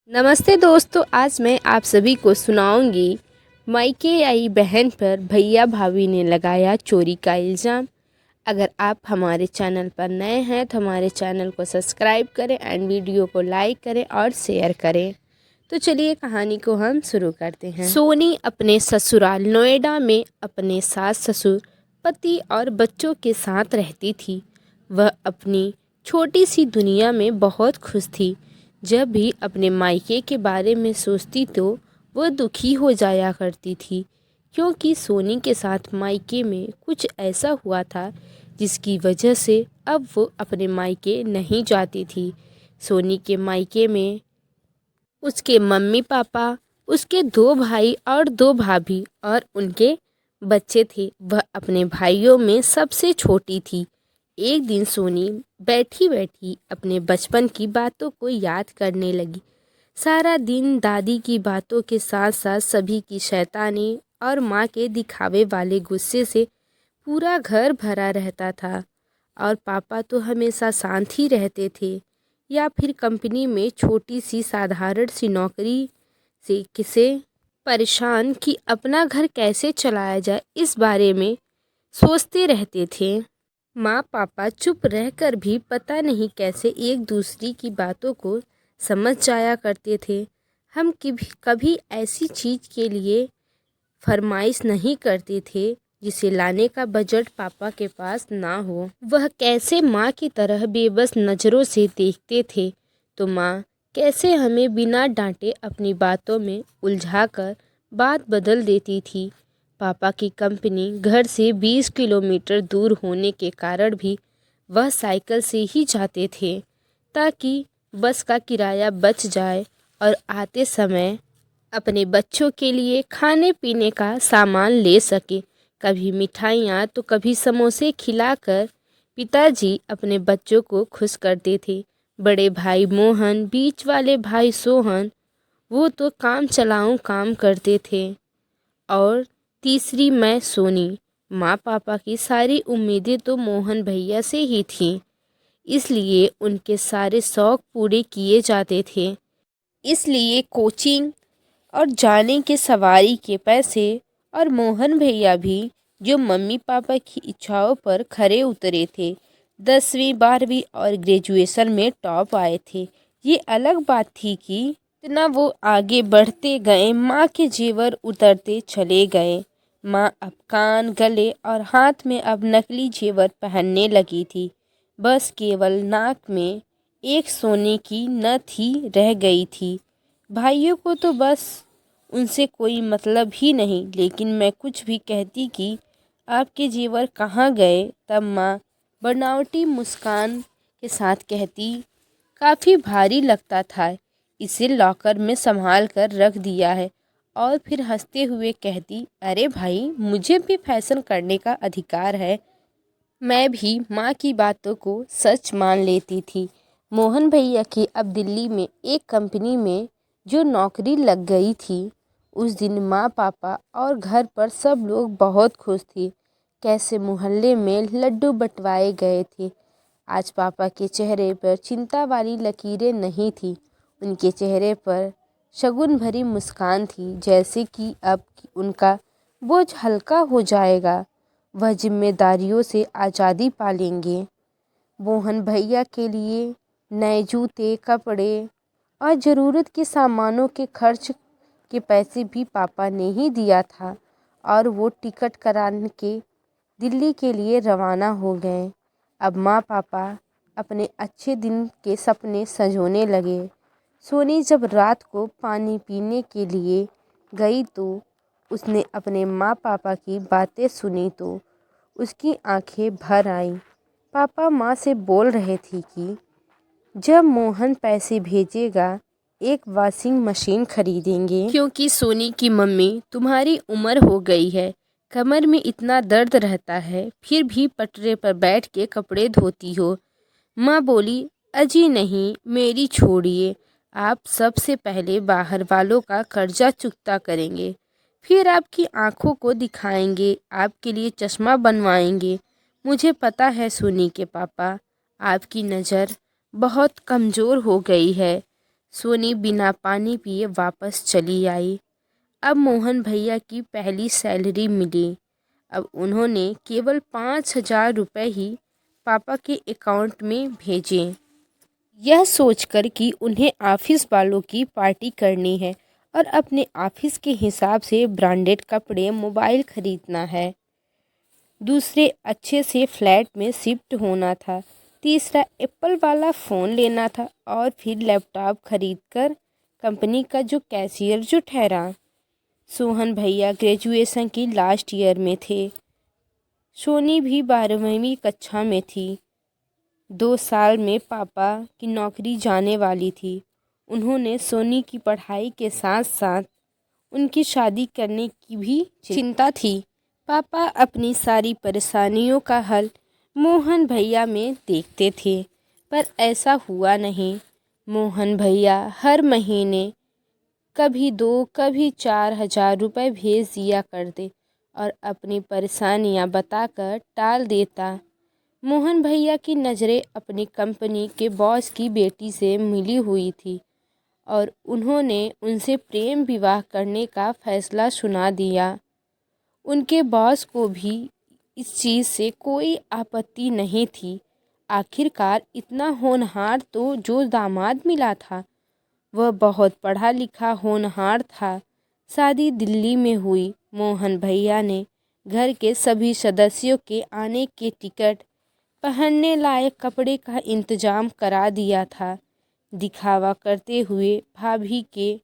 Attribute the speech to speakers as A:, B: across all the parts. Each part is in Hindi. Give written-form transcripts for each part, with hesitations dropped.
A: नमस्ते दोस्तों, आज मैं आप सभी को सुनाऊंगी मायके आई बहन पर भैया भाभी ने लगाया चोरी का इल्ज़ाम। अगर आप हमारे चैनल पर नए हैं तो हमारे चैनल को सब्सक्राइब करें एंड वीडियो को लाइक करें और शेयर करें। तो चलिए कहानी को हम शुरू करते हैं। सोनी अपने ससुराल नोएडा में अपने सास ससुर, पति और बच्चों के साथ रहती थी। वह अपनी छोटी सी दुनिया में बहुत खुश थी। जब भी अपने मायके के बारे में सोचती तो वह दुखी हो जाया करती थी, क्योंकि सोनी के साथ मायके में कुछ ऐसा हुआ था जिसकी वजह से अब वो अपने मायके नहीं जाती थी। सोनी के मायके में उसके मम्मी पापा, उसके 2 भाई और 2 भाभी और उनके बच्चे थे। वह अपने भाइयों में सबसे छोटी थी। एक दिन सोनी बैठी बैठी अपने बचपन की बातों को याद करने लगी। सारा दिन दादी की बातों के साथ साथ सभी की शैतानी और माँ के दिखावे वाले गुस्से से पूरा घर भरा रहता था। और पापा तो हमेशा शांत ही रहते थे, या फिर कंपनी में छोटी सी साधारण सी नौकरी से किसे परेशान कि अपना घर कैसे चलाया जाए इस बारे में सोचते रहते थे। माँ पापा चुप रहकर भी पता नहीं कैसे एक दूसरी की बातों को समझ जाया करते थे। हम कभी ऐसी चीज़ के लिए फरमाइश नहीं करते थे जिसे लाने का बजट पापा के पास ना हो। वह कैसे माँ की तरह बेबस नज़रों से देखते थे, तो माँ कैसे हमें बिना डांटे अपनी बातों में उलझाकर बात बदल देती थी। पापा की कंपनी घर से 20 किलोमीटर दूर होने के कारण भी वह साइकिल से ही जाते थे, ताकि बस का किराया बच जाए और आते समय अपने बच्चों के लिए खाने पीने का सामान ले सके। कभी मिठाइयाँ तो कभी समोसे खिलाकर पिताजी अपने बच्चों को खुश करते थे। बड़े भाई मोहन, बीच वाले भाई सोहन, वो तो काम चलाऊं काम करते थे। और तीसरी मैं सोनी। माँ पापा की सारी उम्मीदें तो मोहन भैया से ही थीं, इसलिए उनके सारे शौक़ पूरे किए जाते थे। इसलिए कोचिंग और जाने के सवारी के पैसे, और मोहन भैया भी जो मम्मी पापा की इच्छाओं पर खरे उतरे थे, 10वीं 12वीं और ग्रेजुएशन में टॉप आए थे। ये अलग बात थी कि इतना वो आगे बढ़ते गए माँ के जेवर उतरते चले गए। माँ अब कान, गले और हाथ में अब नकली जेवर पहनने लगी थी। बस केवल नाक में एक सोने की नथी रह गई थी। भाइयों को तो बस उनसे कोई मतलब ही नहीं, लेकिन मैं कुछ भी कहती कि आपके जेवर कहाँ गए, तब माँ बनावटी मुस्कान के साथ कहती, काफ़ी भारी लगता था, इसे लॉकर में संभाल कर रख दिया है। और फिर हंसते हुए कहती, अरे भाई, मुझे भी फैशन करने का अधिकार है। मैं भी माँ की बातों को सच मान लेती थी। मोहन भैया की अब दिल्ली में एक कंपनी में जो नौकरी लग गई थी, उस दिन माँ पापा और घर पर सब लोग बहुत खुश थे। कैसे मोहल्ले में लड्डू बंटवाए गए थे। आज पापा के चेहरे पर चिंता वाली लकीरें नहीं थी। उनके चेहरे पर शगुन भरी मुस्कान थी, जैसे कि अब उनका बोझ हल्का हो जाएगा। वह जिम्मेदारियों से आज़ादी पालेंगे। मोहन भैया के लिए नए जूते, कपड़े और ज़रूरत के सामानों के खर्च के पैसे भी पापा ने ही दिया था, और वो टिकट कराने के दिल्ली के लिए रवाना हो गए। अब माँ पापा अपने अच्छे दिन के सपने संजोने लगे। सोनी जब रात को पानी पीने के लिए गई तो उसने अपने माँ पापा की बातें सुनी तो उसकी आंखें भर आईं। पापा माँ से बोल रहे थे कि जब मोहन पैसे भेजेगा एक वॉशिंग मशीन खरीदेंगे, क्योंकि सोनी की मम्मी, तुम्हारी उम्र हो गई है, कमर में इतना दर्द रहता है, फिर भी पटरे पर बैठ के कपड़े धोती हो। माँ बोली, अजी नहीं, मेरी छोड़िए, आप सबसे पहले बाहर वालों का कर्जा चुकता करेंगे, फिर आपकी आंखों को दिखाएंगे, आपके लिए चश्मा बनवाएंगे। मुझे पता है सोनी के पापा, आपकी नज़र बहुत कमज़ोर हो गई है, सोनी बिना पानी पिए वापस चली आई। अब मोहन भैया की पहली सैलरी मिली। अब उन्होंने केवल 5,000 रुपये ही पापा के अकाउंट में भेजे, यह सोचकर कि उन्हें ऑफिस वालों की पार्टी करनी है और अपने ऑफिस के हिसाब से ब्रांडेड कपड़े, मोबाइल खरीदना है। दूसरे, अच्छे से फ्लैट में शिफ्ट होना था। तीसरा, एप्पल वाला फ़ोन लेना था और फिर लैपटॉप खरीदकर कंपनी का जो कैशियर जो ठहरा। सोहन भैया ग्रेजुएशन की लास्ट ईयर में थे। सोनी भी 12वीं कक्षा में थी। 2 साल में पापा की नौकरी जाने वाली थी। उन्होंने सोनी की पढ़ाई के साथ साथ उनकी शादी करने की भी चिंता थी। पापा अपनी सारी परेशानियों का हल मोहन भैया में देखते थे, पर ऐसा हुआ नहीं। मोहन भैया हर महीने कभी 2 कभी 4,000 रुपये भेज दिया करते और अपनी परेशानियां बताकर टाल देता। मोहन भैया की नज़रें अपनी कंपनी के बॉस की बेटी से मिली हुई थी और उन्होंने उनसे प्रेम विवाह करने का फैसला सुना दिया। उनके बॉस को भी इस चीज़ से कोई आपत्ति नहीं थी। आखिरकार इतना होनहार तो जो दामाद मिला था वह बहुत पढ़ा लिखा होनहार था। शादी दिल्ली में हुई। मोहन भैया ने घर के सभी सदस्यों के आने के टिकट, पहनने लायक कपड़े का इंतजाम करा दिया था। दिखावा करते हुए भाभी के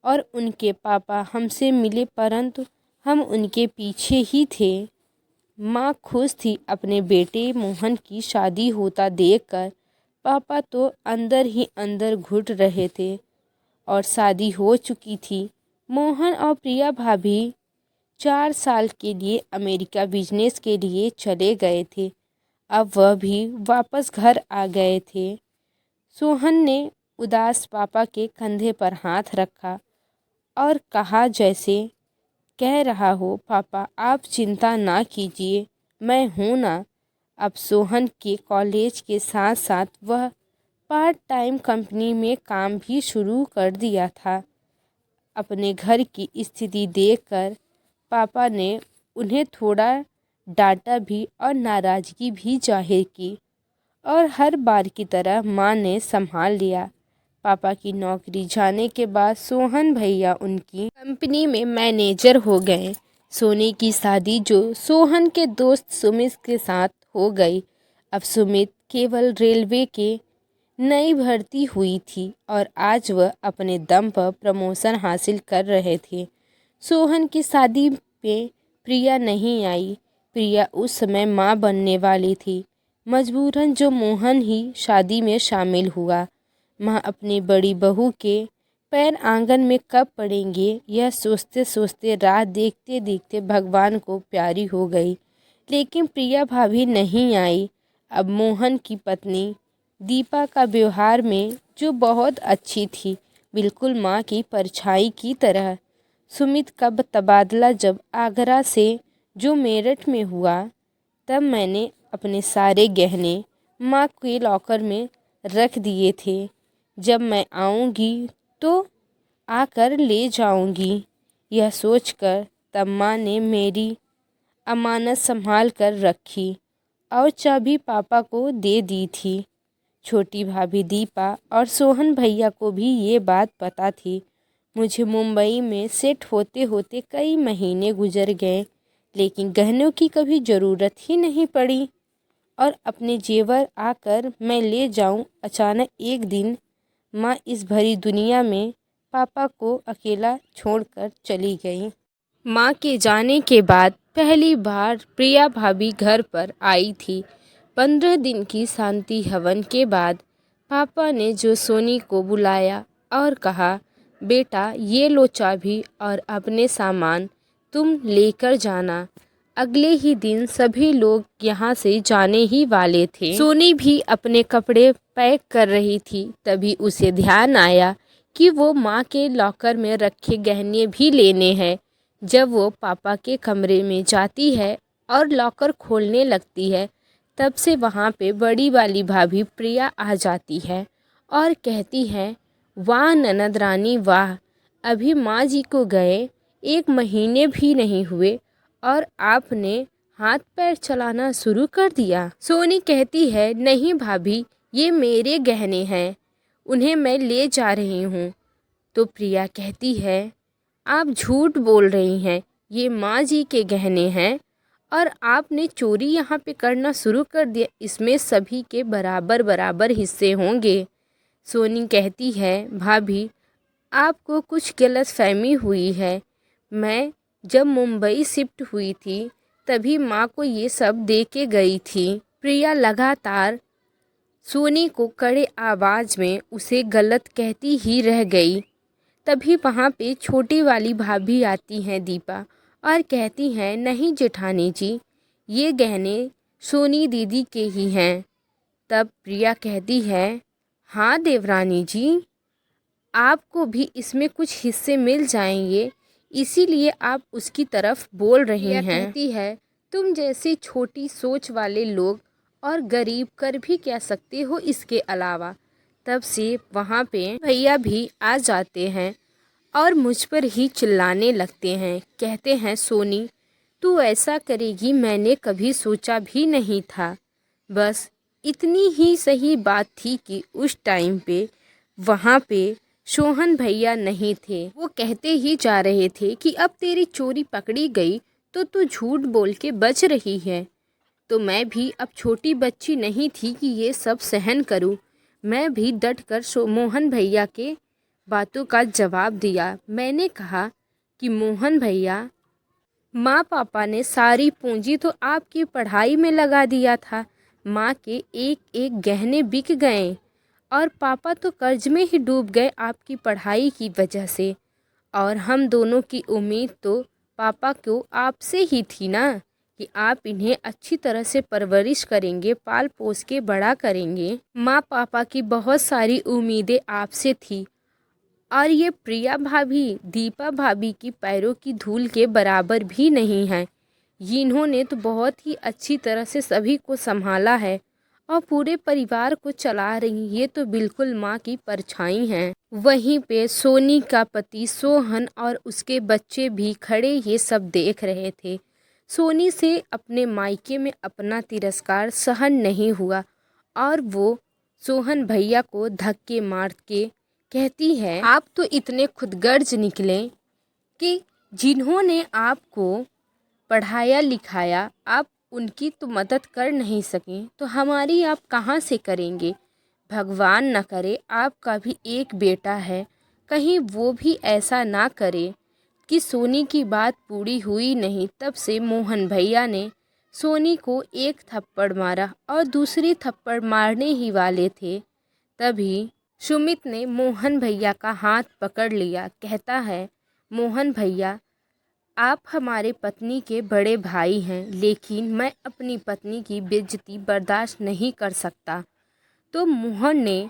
A: और उनके पापा हमसे मिले, परंतु हम उनके पीछे ही थे। माँ खुश थी अपने बेटे मोहन की शादी होता देखकर। पापा तो अंदर ही अंदर घुट रहे थे और शादी हो चुकी थी। मोहन और प्रिया भाभी 4 साल के लिए अमेरिका बिजनेस के लिए चले गए थे। अब वह भी वापस घर आ गए थे। सोहन ने उदास पापा के कंधे पर हाथ रखा और कहा, जैसे कह रहा हो, पापा आप चिंता ना कीजिए, मैं हूँ ना। अब सोहन के कॉलेज के साथ साथ वह पार्ट टाइम कंपनी में काम भी शुरू कर दिया था। अपने घर की स्थिति देखकर पापा ने उन्हें थोड़ा डांटा भी और नाराज़गी भी जाहिर की और हर बार की तरह माँ ने संभाल लिया। पापा की नौकरी जाने के बाद सोहन भैया उनकी कंपनी में मैनेजर हो गए। सोनी की शादी जो सोहन के दोस्त सुमित के साथ हो गई। अब सुमित केवल रेलवे के नई भर्ती हुई थी और आज वह अपने दम पर प्रमोशन हासिल कर रहे थे। सोहन की शादी पे प्रिया नहीं आई। प्रिया उस समय माँ बनने वाली थी। मजबूरन जो मोहन ही शादी में शामिल हुआ। माँ अपनी बड़ी बहू के पैर आंगन में कब पड़ेंगे, यह सोचते सोचते रात देखते देखते भगवान को प्यारी हो गई। लेकिन प्रिया भाभी नहीं आई। अब मोहन की पत्नी दीपा का व्यवहार में जो बहुत अच्छी थी, बिल्कुल माँ की परछाई की तरह। सुमित का तबादला जब आगरा से जो मेरठ में हुआ, तब मैंने अपने सारे गहने माँ के लॉकर में रख दिए थे। जब मैं आऊँगी तो आकर ले जाऊँगी। यह सोचकर तब माँ ने मेरी अमानत संभाल कर रखी और चाबी पापा को दे दी थी। छोटी भाभी दीपा और सोहन भैया को भी ये बात पता थी। मुझे मुंबई में सेट होते होते कई महीने गुजर गए, लेकिन गहनों की कभी ज़रूरत ही नहीं पड़ी और अपने जेवर आकर मैं ले जाऊं। अचानक एक दिन माँ इस भरी दुनिया में पापा को अकेला छोड़कर चली गई। माँ के जाने के बाद पहली बार प्रिया भाभी घर पर आई थी। 15 दिन की शांति हवन के बाद पापा ने जो सोनी को बुलाया और कहा, बेटा ये लो चाबी और अपने सामान तुम लेकर जाना। अगले ही दिन सभी लोग यहाँ से जाने ही वाले थे। सोनी भी अपने कपड़े पैक कर रही थी। तभी उसे ध्यान आया कि वो माँ के लॉकर में रखे गहने भी लेने हैं। जब वो पापा के कमरे में जाती है और लॉकर खोलने लगती है, तब से वहाँ पे बड़ी वाली भाभी प्रिया आ जाती है और कहती है, वाह ननद रानी वाह, अभी माँ जी को गए 1 महीने भी नहीं हुए और आपने हाथ पैर चलाना शुरू कर दिया। सोनी कहती है नहीं भाभी, ये मेरे गहने हैं, उन्हें मैं ले जा रही हूँ। तो प्रिया कहती है आप झूठ बोल रही हैं, ये माँ जी के गहने हैं और आपने चोरी यहाँ पे करना शुरू कर दिया, इसमें सभी के बराबर बराबर हिस्से होंगे। सोनी कहती है भाभी, आपको कुछ गलतफहमी हुई है, मैं जब मुंबई शिफ्ट हुई थी तभी माँ को ये सब दे के गई थी। प्रिया लगातार सोनी को कड़े आवाज़ में उसे गलत कहती ही रह गई। तभी वहाँ पे छोटी वाली भाभी आती हैं दीपा और कहती हैं नहीं जेठानी जी, ये गहने सोनी दीदी के ही हैं। तब प्रिया कहती है हाँ देवरानी जी, आपको भी इसमें कुछ हिस्से मिल जाएंगे, इसीलिए आप उसकी तरफ बोल रही हैं। कहती है तुम जैसी छोटी सोच वाले लोग और गरीब कर भी क्या सकते हो इसके अलावा। तब से वहाँ पे भैया भी आ जाते हैं और मुझ पर ही चिल्लाने लगते हैं। कहते हैं सोनी, तू ऐसा करेगी मैंने कभी सोचा भी नहीं था। बस इतनी ही सही बात थी कि उस टाइम पे वहाँ पे सोहन भैया नहीं थे। वो कहते ही जा रहे थे कि अब तेरी चोरी पकड़ी गई तो तू झूठ बोल के बच रही है। तो मैं भी अब छोटी बच्ची नहीं थी कि ये सब सहन करूं। मैं भी डट कर मोहन भैया के बातों का जवाब दिया। मैंने कहा कि मोहन भैया, माँ पापा ने सारी पूंजी तो आपकी पढ़ाई में लगा दिया था। माँ के एक एक गहने बिक गए और पापा तो कर्ज में ही डूब गए आपकी पढ़ाई की वजह से। और हम दोनों की उम्मीद तो पापा को आपसे ही थी ना, कि आप इन्हें अच्छी तरह से परवरिश करेंगे, पाल पोस के बड़ा करेंगे। माँ पापा की बहुत सारी उम्मीदें आपसे थी और ये प्रिया भाभी दीपा भाभी की पैरों की धूल के बराबर भी नहीं है। इन्होंने तो बहुत ही अच्छी तरह से सभी को संभाला है और पूरे परिवार को चला रही, ये तो बिल्कुल माँ की परछाई हैं। वहीं पे सोनी का पति सोहन और उसके बच्चे भी खड़े ये सब देख रहे थे। सोनी से अपने मायके में अपना तिरस्कार सहन नहीं हुआ और वो सोहन भैया को धक्के मार के कहती है आप तो इतने खुदगर्ज निकले कि जिन्होंने आपको पढ़ाया लिखाया आप उनकी तो मदद कर नहीं सकें तो हमारी आप कहाँ से करेंगे। भगवान न करे आपका भी एक बेटा है, कहीं वो भी ऐसा ना करे कि सोनी की बात पूरी हुई नहीं। तब से मोहन भैया ने सोनी को एक थप्पड़ मारा और दूसरी थप्पड़ मारने ही वाले थे। तभी सुमित ने मोहन भैया का हाथ पकड़ लिया। कहता है मोहन भैया, आप हमारे पत्नी के बड़े भाई हैं, लेकिन मैं अपनी पत्नी की बेइज्जती बर्दाश्त नहीं कर सकता। तो मोहन ने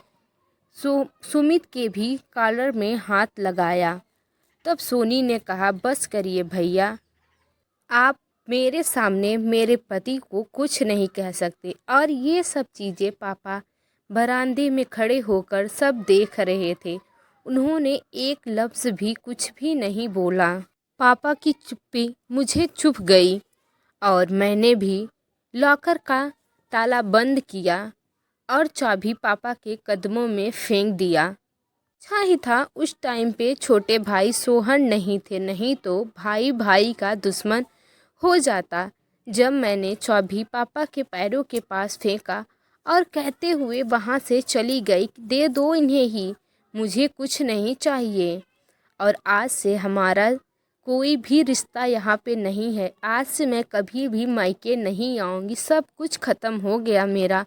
A: सुमित के भी कॉलर में हाथ लगाया। तब सोनी ने कहा बस करिए भैया, आप मेरे सामने मेरे पति को कुछ नहीं कह सकते। और ये सब चीज़ें पापा बरामदे में खड़े होकर सब देख रहे थे। उन्होंने एक लफ्ज़ भी कुछ भी नहीं बोला। पापा की चुप्पी मुझे चुभ गई और मैंने भी लॉकर का ताला बंद किया और चाबी पापा के कदमों में फेंक दिया। अच्छा ही था उस टाइम पे छोटे भाई सोहन नहीं थे, नहीं तो भाई भाई का दुश्मन हो जाता। जब मैंने चाबी पापा के पैरों के पास फेंका और कहते हुए वहाँ से चली गई, दे दो इन्हें ही, मुझे कुछ नहीं चाहिए और आज से हमारा कोई भी रिश्ता यहाँ पे नहीं है। आज से मैं कभी भी मायके नहीं आऊँगी, सब कुछ ख़त्म हो गया मेरा।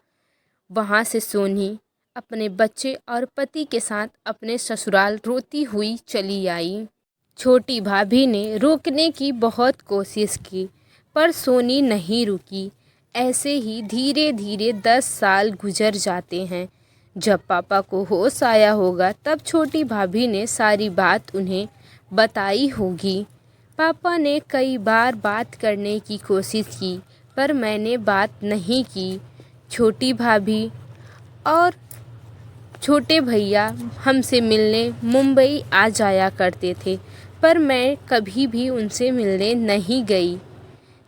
A: वहाँ से सोनी अपने बच्चे और पति के साथ अपने ससुराल रोती हुई चली आई। छोटी भाभी ने रोकने की बहुत कोशिश की पर सोनी नहीं रुकी। ऐसे ही धीरे धीरे 10 साल गुजर जाते हैं। जब पापा को होश आया होगा तब छोटी भाभी ने सारी बात उन्हें बताई होगी। पापा ने कई बार बात करने की कोशिश की पर मैंने बात नहीं की। छोटी भाभी और छोटे भैया हमसे मिलने मुंबई आ जाया करते थे, पर मैं कभी भी उनसे मिलने नहीं गई।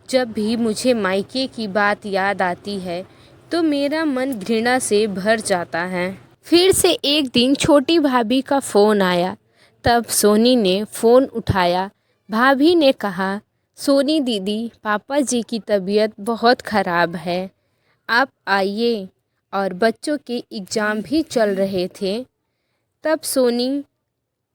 A: जब भी मुझे मायके की बात याद आती है तो मेरा मन घृणा से भर जाता है। फिर से एक दिन छोटी भाभी का फ़ोन आया। तब सोनी ने फ़ोन उठाया। भाभी ने कहा, सोनी दीदी, पापा जी की तबीयत बहुत ख़राब है, आप आइए। और बच्चों के एग्ज़ाम भी चल रहे थे। तब सोनी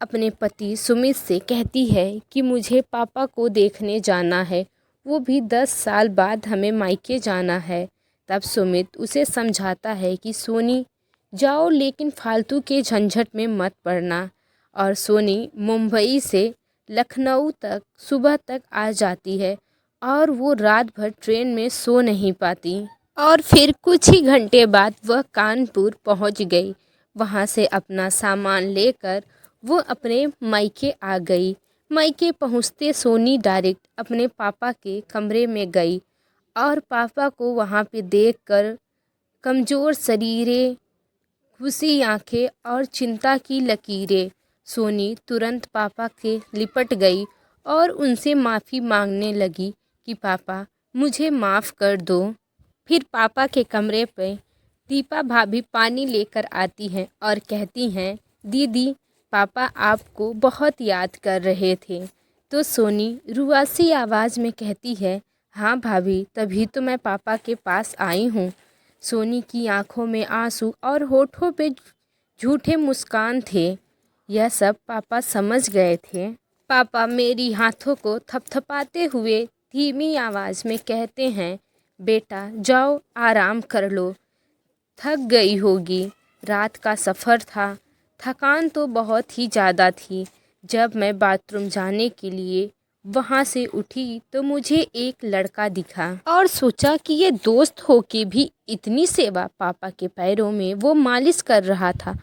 A: अपने पति सुमित से कहती है कि मुझे पापा को देखने जाना है, वो भी 10 साल बाद हमें मायके जाना है। तब सुमित उसे समझाता है कि सोनी जाओ, लेकिन फालतू के झंझट में मत पड़ना। और सोनी मुंबई से लखनऊ तक सुबह तक आ जाती है और वो रात भर ट्रेन में सो नहीं पाती। और फिर कुछ ही घंटे बाद वह कानपुर पहुंच गई। वहां से अपना सामान लेकर वो अपने मायके आ गई। मायके पहुंचते सोनी डायरेक्ट अपने पापा के कमरे में गई और पापा को वहां पे देखकर कमज़ोर शरीरें, खुशी आंखें और चिंता की लकीरें, सोनी तुरंत पापा के लिपट गई और उनसे माफ़ी मांगने लगी कि पापा मुझे माफ़ कर दो। फिर पापा के कमरे पे दीपा भाभी पानी लेकर आती हैं और कहती हैं, दीदी पापा आपको बहुत याद कर रहे थे। तो सोनी रुआसी आवाज़ में कहती है, हाँ भाभी, तभी तो मैं पापा के पास आई हूँ। सोनी की आंखों में आंसू और होठों पे झूठे मुस्कान थे। यह सब पापा समझ गए थे। पापा मेरी हाथों को थपथपाते हुए धीमी आवाज़ में कहते हैं, बेटा जाओ आराम कर लो, थक गई होगी, रात का सफ़र था, थकान तो बहुत ही ज़्यादा थी। जब मैं बाथरूम जाने के लिए वहाँ से उठी तो मुझे एक लड़का दिखा और सोचा कि ये दोस्त हो के भी इतनी सेवा। पापा के पैरों में वो मालिश कर रहा था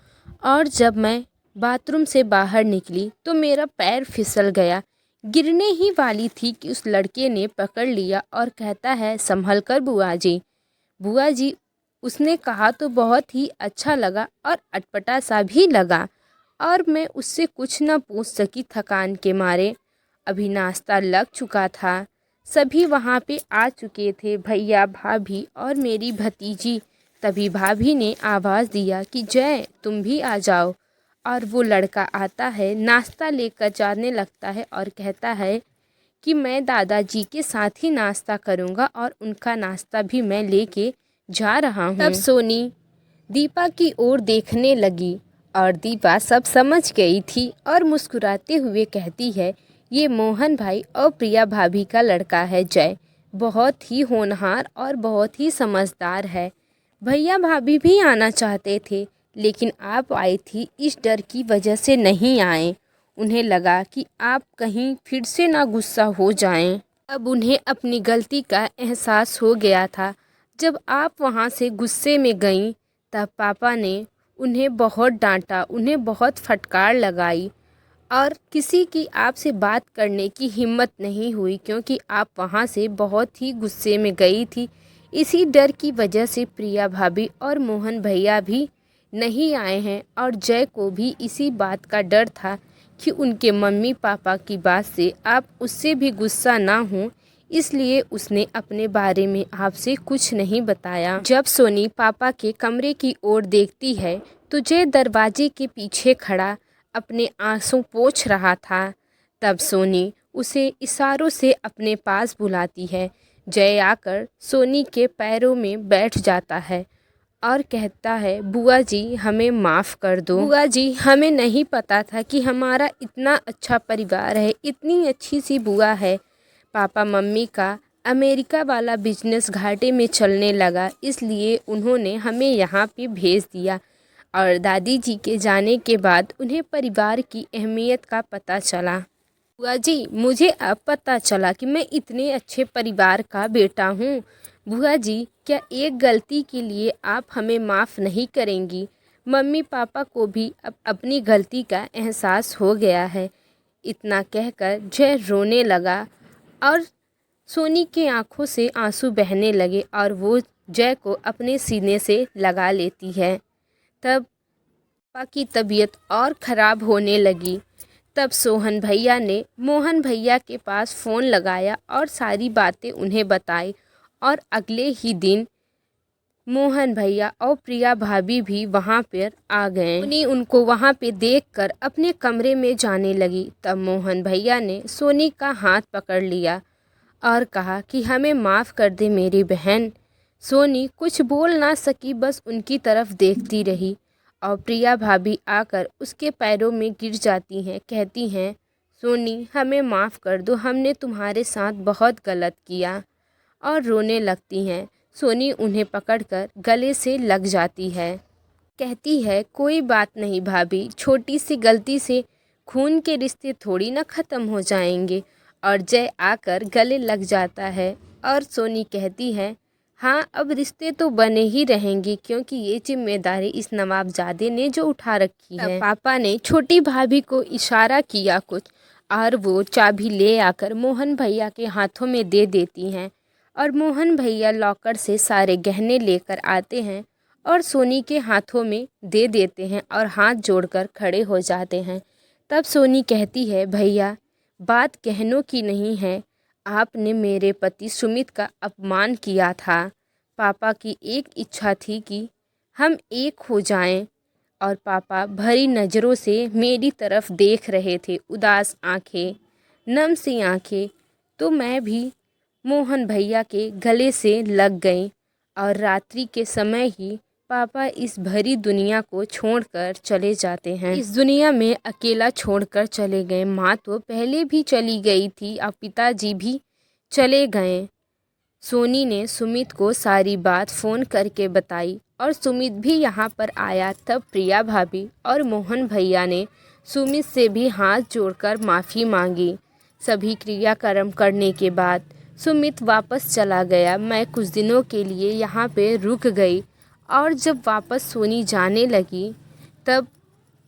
A: और जब मैं बाथरूम से बाहर निकली तो मेरा पैर फिसल गया। गिरने ही वाली थी कि उस लड़के ने पकड़ लिया और कहता है, संभल कर बुआ जी। बुआ जी उसने कहा तो बहुत ही अच्छा लगा और अटपटा सा भी लगा और मैं उससे कुछ न पूछ सकी थकान के मारे। अभी नाश्ता लग चुका था, सभी वहाँ पे आ चुके थे, भैया भाभी और मेरी भतीजी। तभी भाभी ने आवाज़ दिया कि जय तुम भी आ जाओ। और वो लड़का आता है, नाश्ता लेकर जाने लगता है और कहता है कि मैं दादाजी के साथ ही नाश्ता करूँगा और उनका नाश्ता भी मैं लेके जा रहा हूँ। तब सोनी दीपा की ओर देखने लगी और दीपा सब समझ गई थी और मुस्कुराते हुए कहती है, ये मोहन भाई और प्रिया भाभी का लड़का है जय, बहुत ही होनहार और बहुत ही समझदार है। भैया भाभी भी आना चाहते थे लेकिन आप आई थी, इस डर की वजह से नहीं आए। उन्हें लगा कि आप कहीं फिर से ना गुस्सा हो जाएं। अब उन्हें अपनी गलती का एहसास हो गया था। जब आप वहाँ से गुस्से में गईं तब पापा ने उन्हें बहुत डांटा, उन्हें बहुत फटकार लगाई और किसी की आपसे बात करने की हिम्मत नहीं हुई क्योंकि आप वहाँ से बहुत ही गुस्से में गई थी। इसी डर की वजह से प्रिया भाभी और मोहन भैया भी नहीं आए हैं और जय को भी इसी बात का डर था कि उनके मम्मी पापा की बात से आप उससे भी गुस्सा ना हों, इसलिए उसने अपने बारे में आपसे कुछ नहीं बताया। जब सोनी पापा के कमरे की ओर देखती है तो जय दरवाजे के पीछे खड़ा अपने आंसू पोंछ रहा था। तब सोनी उसे इशारों से अपने पास बुलाती है। जय आकर सोनी के पैरों में बैठ जाता है और कहता है, बुआ जी हमें माफ़ कर दो। बुआ जी, हमें नहीं पता था कि हमारा इतना अच्छा परिवार है, इतनी अच्छी सी बुआ है। पापा मम्मी का अमेरिका वाला बिजनेस घाटे में चलने लगा, इसलिए उन्होंने हमें यहाँ पे भेज दिया और दादी जी के जाने के बाद उन्हें परिवार की अहमियत का पता चला। बुआ जी, मुझे अब पता चला कि मैं इतने अच्छे परिवार का बेटा हूँ। बुआ जी, क्या एक गलती के लिए आप हमें माफ़ नहीं करेंगी? मम्मी पापा को भी अब अपनी गलती का एहसास हो गया है। इतना कहकर जय रोने लगा और सोनी के आंखों से आंसू बहने लगे और वो जय को अपने सीने से लगा लेती है। तब पापा की तबीयत और ख़राब होने लगी। तब सोहन भैया ने मोहन भैया के पास फ़ोन लगाया और सारी बातें उन्हें बताई और अगले ही दिन मोहन भैया और प्रिया भाभी भी वहाँ पर आ गए। सोनी उनको वहाँ पे देखकर अपने कमरे में जाने लगी। तब मोहन भैया ने सोनी का हाथ पकड़ लिया और कहा कि हमें माफ़ कर दे मेरी बहन। सोनी कुछ बोल ना सकी, बस उनकी तरफ देखती रही और प्रिया भाभी आकर उसके पैरों में गिर जाती हैं, कहती हैं सोनी हमें माफ़ कर दो, हमने तुम्हारे साथ बहुत गलत किया, और रोने लगती हैं। सोनी उन्हें पकड़कर गले से लग जाती है, कहती है कोई बात नहीं भाभी, छोटी सी गलती से खून के रिश्ते थोड़ी ना ख़त्म हो जाएंगे। और जय आकर गले लग जाता है और सोनी कहती है हाँ अब रिश्ते तो बने ही रहेंगे, क्योंकि ये जिम्मेदारी इस नवाबजादे ने जो उठा रखी है। पापा ने छोटी भाभी को इशारा किया कुछ और वो चाबी ले आकर मोहन भैया के हाथों में दे देती हैं और मोहन भैया लॉकर से सारे गहने लेकर आते हैं और सोनी के हाथों में दे देते हैं और हाथ जोड़कर खड़े हो जाते हैं। तब सोनी कहती है भैया बात गहनों की नहीं है, आपने मेरे पति सुमित का अपमान किया था। पापा की एक इच्छा थी कि हम एक हो जाएं और पापा भरी नज़रों से मेरी तरफ देख रहे थे, उदास आंखें, नम सी आंखें। तो मैं भी मोहन भैया के गले से लग गई और रात्रि के समय ही पापा इस भरी दुनिया को छोड़कर चले जाते हैं। इस दुनिया में अकेला छोड़कर चले गए। माँ तो पहले भी चली गई थी और पिताजी भी चले गए। सोनी ने सुमित को सारी बात फ़ोन करके बताई और सुमित भी यहाँ पर आया। तब प्रिया भाभी और मोहन भैया ने सुमित से भी हाथ जोड़कर माफ़ी मांगी। सभी क्रियाक्रम करने के बाद सुमित वापस चला गया। मैं कुछ दिनों के लिए यहाँ पे रुक गई और जब वापस सोनी जाने लगी तब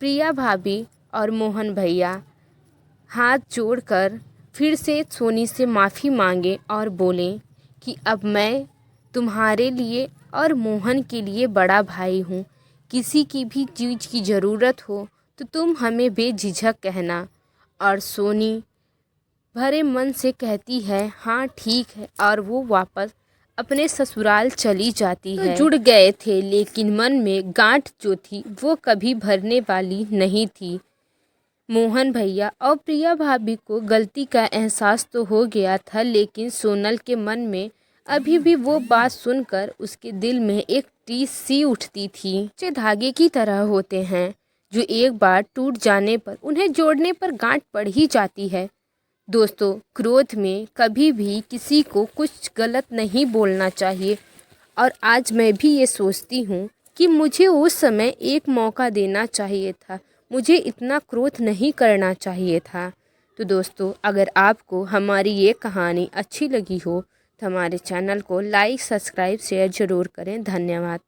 A: प्रिया भाभी और मोहन भैया हाथ जोड़कर फिर से सोनी से माफ़ी मांगे और बोले कि अब मैं तुम्हारे लिए और मोहन के लिए बड़ा भाई हूँ। किसी की भी चीज़ की ज़रूरत हो तो तुम हमें बेझिझक कहना। और सोनी भरे मन से कहती है हाँ ठीक है, और वो वापस अपने ससुराल चली जाती है। तो जुड़ गए थे, लेकिन मन में गांठ जो थी वो कभी भरने वाली नहीं थी। मोहन भैया और प्रिया भाभी को गलती का एहसास तो हो गया था, लेकिन सोनल के मन में अभी भी वो बात सुनकर उसके दिल में एक टीस सी उठती थी। कच्चे धागे की तरह होते हैं जो एक बार टूट जाने पर उन्हें जोड़ने पर गांठ पड़ ही जाती है। दोस्तों, क्रोध में कभी भी किसी को कुछ गलत नहीं बोलना चाहिए, और आज मैं भी ये सोचती हूँ कि मुझे उस समय एक मौका देना चाहिए था, मुझे इतना क्रोध नहीं करना चाहिए था। तो दोस्तों, अगर आपको हमारी ये कहानी अच्छी लगी हो तो हमारे चैनल को लाइक, सब्सक्राइब, शेयर ज़रूर करें। धन्यवाद।